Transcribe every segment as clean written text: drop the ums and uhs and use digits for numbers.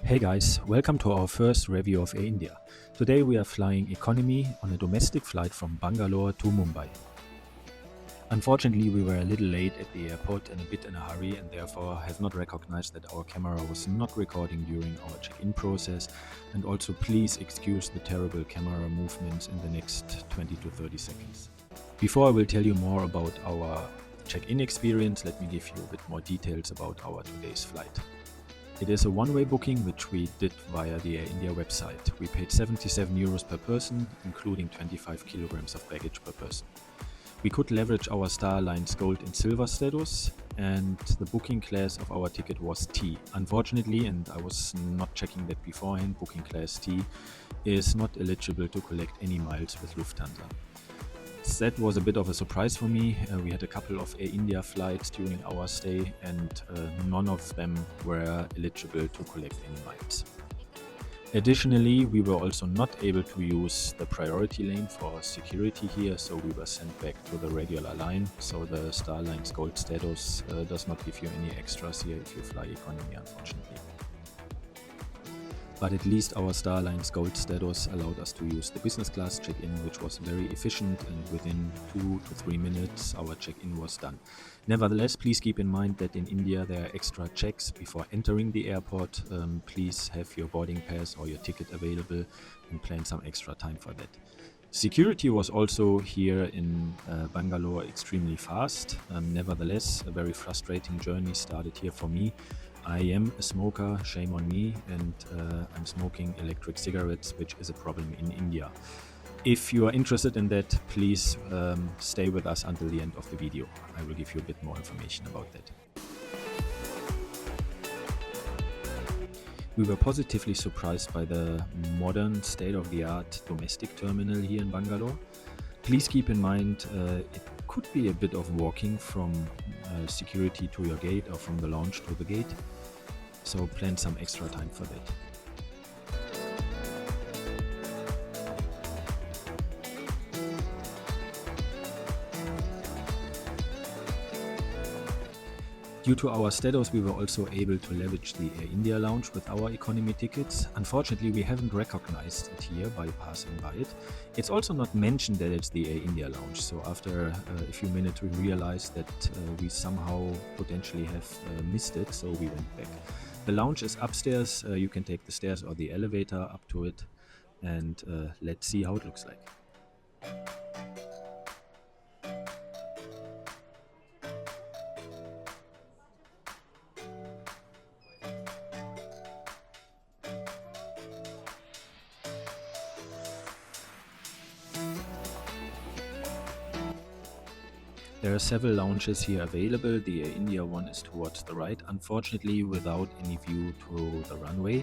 Hey guys, welcome to our first review of Air India. Today we are flying economy on a domestic flight from Bangalore to Mumbai. Unfortunately, we were a little late at the airport and a bit in a hurry, and therefore have not recognized that our camera was not recording during our check-in process. And also please excuse the terrible camera movements in the next 20 to 30 seconds. Before I will tell you more about our check-in experience, let me give you a bit more details about our today's flight. It is a one-way booking which we did via the Air India website. We paid 77 euros per person, including 25 kilograms of baggage per person. We could leverage our Star Alliance Gold and Silver status, and the booking class of our ticket was T. Unfortunately, and I was not checking that beforehand, booking class T is not eligible to collect any miles with Lufthansa. That was a bit of a surprise for me. We had a couple of Air India flights during our stay, and none of them were eligible to collect any miles. Additionally, we were also not able to use the priority lane for security here, so we were sent back to the regular line. So the Star Alliance Gold status does not give you any extras here if you fly economy, unfortunately. But at least our Star Alliance Gold status allowed us to use the business class check-in, which was very efficient, and within 2 to 3 minutes our check-in was done. Nevertheless, please keep in mind that in India there are extra checks before entering the airport. Please have your boarding pass or your ticket available and plan some extra time for that. Security was also here in Bangalore extremely fast. Nevertheless, a very frustrating journey started here for me. I am a smoker, shame on me, and I'm smoking electric cigarettes, which is a problem in India. If you are interested in that, please stay with us until the end of the video. I will give you a bit more information about that. We were positively surprised by the modern state-of-the-art domestic terminal here in Bangalore. Please keep in mind it could be a bit of walking from security to your gate or from the lounge to the gate, so plan some extra time for that. Due to our status, we were also able to leverage the Air India lounge with our economy tickets. Unfortunately, we haven't recognized it here by passing by it. It's also not mentioned that it's the Air India lounge, so after a few minutes we realized that we somehow potentially have missed it, so we went back. The lounge is upstairs, you can take the stairs or the elevator up to it, and let's see how it looks like. There are several lounges here available. The Air India one is towards the right, unfortunately without any view to the runway.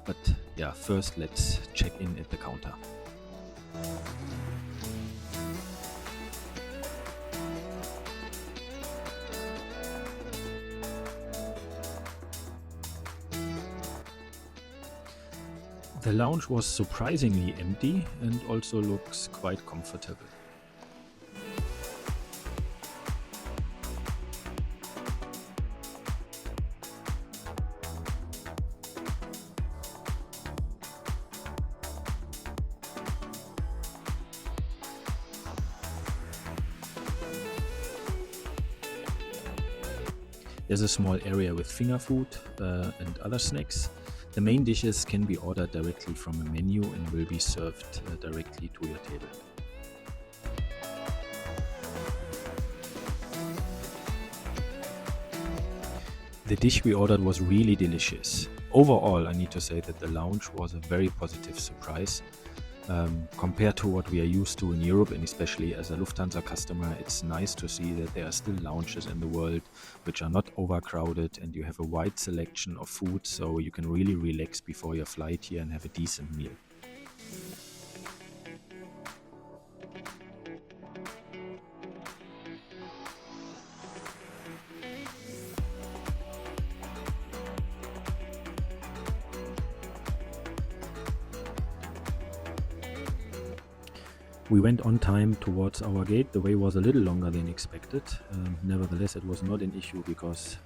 But yeah, first let's check in at the counter. The lounge was surprisingly empty and also looks quite comfortable. There's a small area with finger food and other snacks. The main dishes can be ordered directly from a menu and will be served directly to your table. The dish we ordered was really delicious. Overall, I need to say that the lounge was a very positive surprise. Compared to what we are used to in Europe, and especially as a Lufthansa customer, it's nice to see that there are still lounges in the world which are not overcrowded, and you have a wide selection of food, so you can really relax before your flight here and have a decent meal. We went on time towards our gate. The way was a little longer than expected. Nevertheless, it was not an issue because,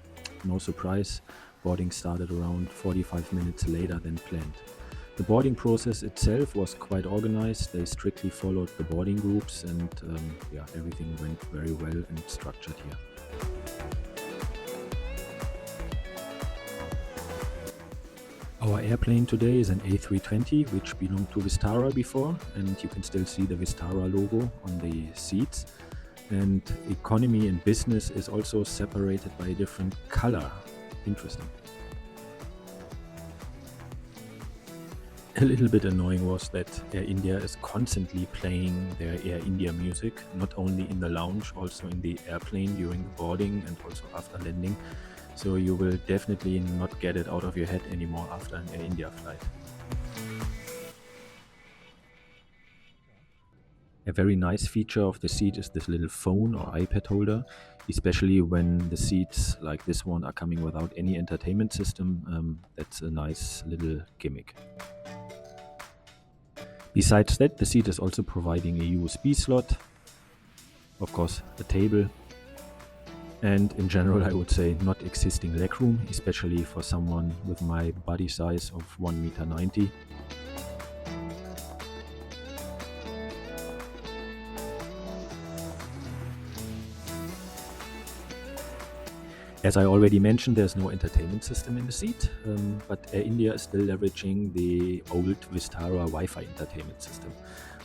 no surprise, boarding started around 45 minutes later than planned. The boarding process itself was quite organized. They strictly followed the boarding groups, and everything went very well and structured here. Our airplane today is an A320, which belonged to Vistara before, and you can still see the Vistara logo on the seats. And economy and business is also separated by a different color. Interesting. A little bit annoying was that Air India is constantly playing their Air India music, not only in the lounge, also in the airplane during the boarding and also after landing. So you will definitely not get it out of your head anymore after an Air India flight. A very nice feature of the seat is this little phone or iPad holder, especially when the seats like this one are coming without any entertainment system. That's a nice little gimmick. Besides that, the seat is also providing a USB slot, of course a table, and in general I would say not existing legroom, especially for someone with my body size of 1.90 m. As I already mentioned, there's no entertainment system in the seat, but Air India is still leveraging the old Vistara Wi-Fi entertainment system,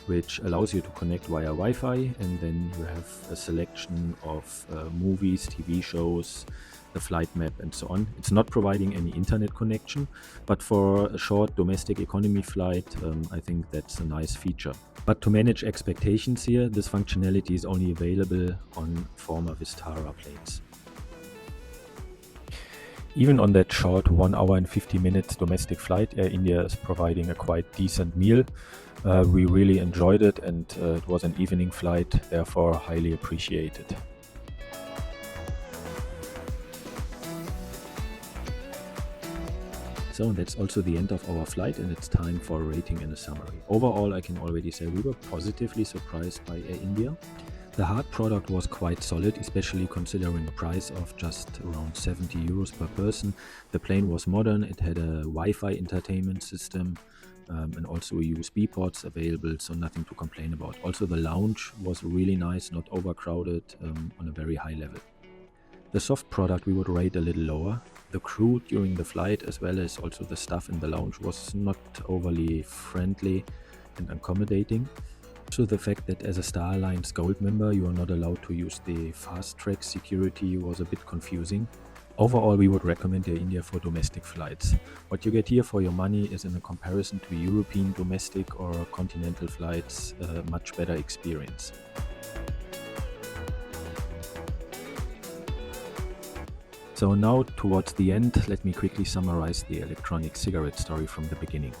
which allows you to connect via Wi-Fi, and then you have a selection of movies, TV shows, the flight map, and so on. It's not providing any internet connection, but for a short domestic economy flight, I think that's a nice feature. But to manage expectations here, this functionality is only available on former Vistara planes. Even on that short 1 hour and 50 minutes domestic flight, Air India is providing a quite decent meal. We really enjoyed it, and it was an evening flight, therefore highly appreciated. So that's also the end of our flight, and it's time for a rating and a summary. Overall, I can already say we were positively surprised by Air India. The hard product was quite solid, especially considering the price of just around 70 euros per person. The plane was modern, it had a Wi-Fi entertainment system and also USB ports available, so nothing to complain about. Also the lounge was really nice, not overcrowded, on a very high level. The soft product we would rate a little lower. The crew during the flight, as well as also the staff in the lounge, was not overly friendly and accommodating. Also the fact that as a Star Alliance Gold member you are not allowed to use the fast track security was a bit confusing. Overall, we would recommend Air India for domestic flights. What you get here for your money is, in a comparison to European domestic or continental flights, a much better experience. So now, towards the end, let me quickly summarize the electronic cigarette story from the beginning.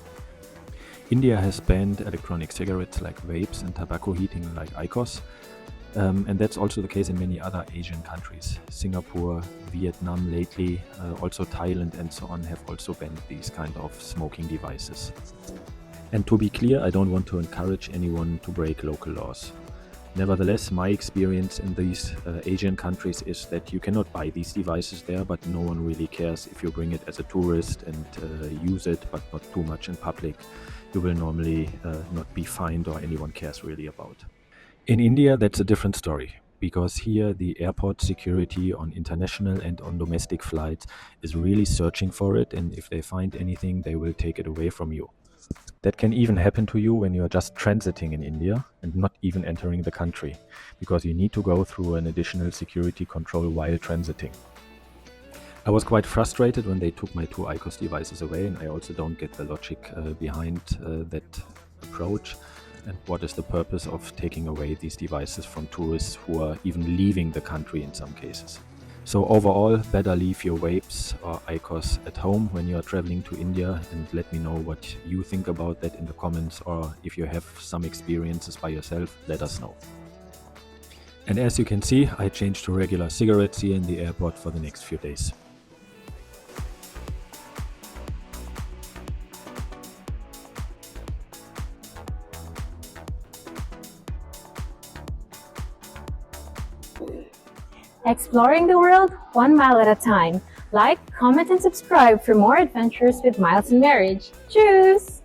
India has banned electronic cigarettes like vapes and tobacco heating like IQOS, and that's also the case in many other Asian countries. Singapore, Vietnam lately, also Thailand and so on have also banned these kind of smoking devices. And to be clear, I don't want to encourage anyone to break local laws. Nevertheless, my experience in these Asian countries is that you cannot buy these devices there, but no one really cares if you bring it as a tourist and use it, but not too much in public. You will normally not be fined, or anyone cares really about. In India, that's a different story, because here the airport security on international and on domestic flights is really searching for it, and if they find anything, they will take it away from you. That can even happen to you when you are just transiting in India and not even entering the country, because you need to go through an additional security control while transiting. I was quite frustrated when they took my 2 IQOS devices away, and I also don't get the logic behind that approach, and what is the purpose of taking away these devices from tourists who are even leaving the country in some cases. So overall, better leave your vapes or IQOS at home when you are traveling to India, and let me know what you think about that in the comments, or if you have some experiences by yourself, let us know. And as you can see, I changed to regular cigarettes here in the airport for the next few days. Exploring the world 1 mile at a time. Like, comment, and subscribe for more adventures with Miles and Marriage. Tschüss!